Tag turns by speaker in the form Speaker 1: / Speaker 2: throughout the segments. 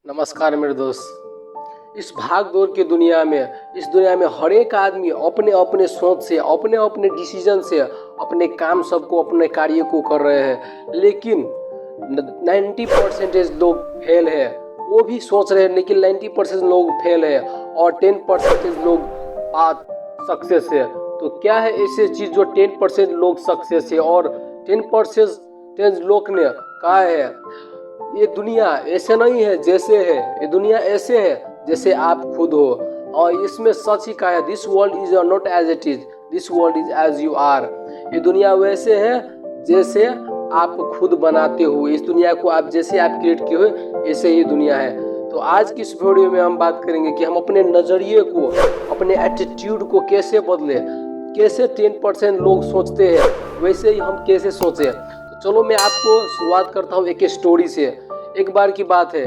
Speaker 1: नमस्कार मेरे दोस्त। इस भाग दौड़ की दुनिया में हर एक आदमी अपने अपने सोच से, अपने अपने डिसीजन से अपने काम सबको, अपने कार्य को कर रहे हैं, लेकिन 90% लोग फेल है। वो भी सोच रहे हैं लेकिन 90% लोग फेल है और 10% लोग आज सक्सेस है। तो क्या है ऐसे चीज जो 10% लोग सक्सेस है और 10% लोग ने कहा है ये दुनिया ऐसे नहीं है जैसे है, ये दुनिया ऐसे है जैसे आप खुद हो। और इसमें सच ही कहा है, this world is not as it is, this world is as you are. ये दुनिया वैसे है जैसे आप खुद बनाते हो, इस दुनिया को आप जैसे आप क्रिएट किए हो ऐसे ही दुनिया है। तो आज की इस वीडियो में हम बात करेंगे कि हम अपने नज़रिए को, अपने एटीट्यूड को कैसे बदले। कैसे 10% लोग सोचते हैं वैसे ही हम कैसे सोचें। चलो मैं आपको शुरुआत करता हूँ एक स्टोरी से। एक बार की बात है,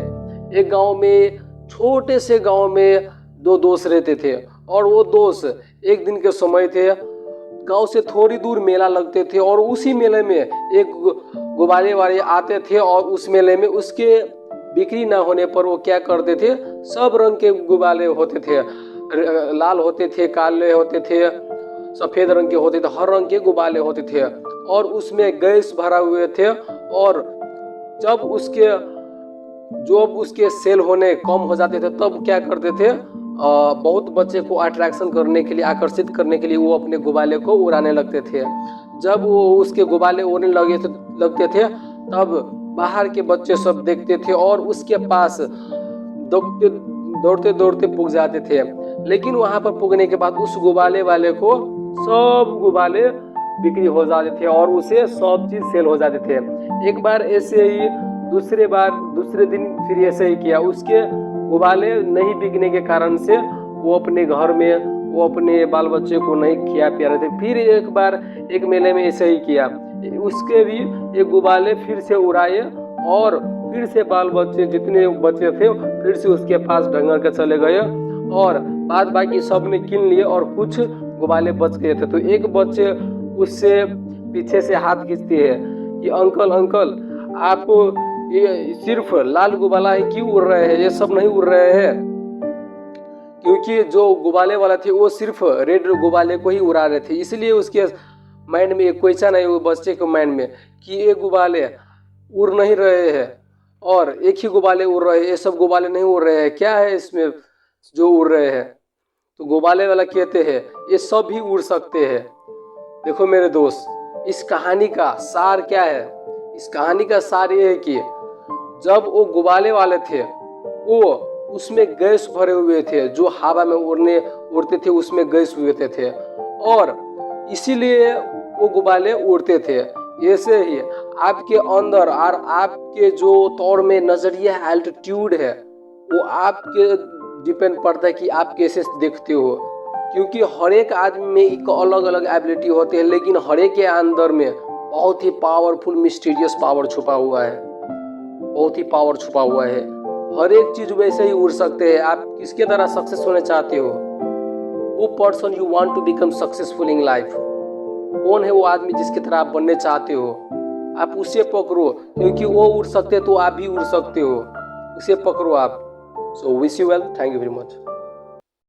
Speaker 1: एक गांव में, छोटे से गांव में दो दोस्त रहते थे और वो दोस्त एक दिन के समय थे, गांव से थोड़ी दूर मेला लगते थे और उसी मेले में एक गुब्बारे वाले आते थे और उस मेले में उसके बिक्री ना होने पर वो क्या करते थे, सब रंग के गुब्बारे होते थे, लाल होते थे, काले होते थे, सफ़ेद रंग के होते थे, हर रंग के गुब्बारे होते थे और उसमें गैस भरा हुए थे। और जब उसके सेल होने कम हो जाते थे तब क्या करते थे, बहुत बच्चे को अट्रैक्शन करने के लिए, आकर्षित करने के लिए वो अपने गुब्बारे को उड़ाने लगते थे। जब वो उसके गुब्बारे उड़ने लगते थे तब बाहर के बच्चे सब देखते थे और उसके पास दौड़ते दौड़ते पुग जाते थे। लेकिन वहां पर पुगने के बाद उस गुब्बारे वाले को सब गुब्बारे बिक्री हो जाते थे और उसे सब चीज सेल हो जाते थे। एक बार ऐसे ही, दूसरे दिन फिर ऐसे ही किया। उसके गुब्बारे नहीं बिकने के कारण से वो अपने घर में, वो अपने बाल बच्चे को नहीं खिया पिया रहे थे। फिर एक बार एक मेले में ऐसे ही किया, उसके भी एक गुब्बारे फिर से उड़ाए और फिर से बाल बच्चे जितने बच्चे थे फिर से उसके पास ढंगर के चले गए और बाद बाकी सब ने कीन लिए और कुछ गुब्बारे बच गए थे। तो एक बच्चे उससे पीछे से हाथ खींचते हैं कि अंकल अंकल, आप ये सिर्फ लाल गुब्बारा ही क्यों उड़ रहे हैं, ये सब नहीं उड़ रहे हैं। क्योंकि जो गुब्बारे वाला थे वो सिर्फ रेड गुब्बारे को ही उड़ा रहे थे, इसलिए उसके माइंड में एक क्वेश्चन है, वो बच्चे के माइंड में, कि ये गुब्बारे उड़ नहीं रहे हैं और एक ही गुब्बारे उड़ रहे हैं, ये सब गुब्बारे नहीं उड़ रहे हैं, क्या है इसमें जो उड़ रहे हैं। तो गुब्बारे वाला कहते हैं ये सब भी उड़ सकते हैं। देखो मेरे दोस्त, इस कहानी का सार क्या है? इस कहानी का सार ये है कि जब वो गुब्बारे वाले थे वो उसमें गैस भरे हुए थे, जो हवा में उड़ते थे उसमें गैस हुए थे और इसीलिए वो गुब्बारे उड़ते थे। ऐसे ही आपके अंदर और आपके जो तौर में नजरिया, एल्टीट्यूड है, वो आपके डिपेंड पड़ता है कि आप कैसे देखते हो। क्योंकि हर एक आदमी में एक अलग अलग एबिलिटी होती है, लेकिन हर एक के अंदर में बहुत ही पावरफुल मिस्टीरियस पावर छुपा हुआ है, बहुत ही पावर छुपा हुआ है। हर एक चीज वैसे ही उड़ सकते हैं। आप किसके तरह सक्सेस होने चाहते हो? वो person you want to become successful in life, कौन है वो आदमी जिसकी तरह आप बनने चाहते हो? आप उसे पकड़ो, क्योंकि वो उड़ सकते तो आप भी उड़ सकते हो। उसे पकड़ो आप। So wish you well, thank you very much.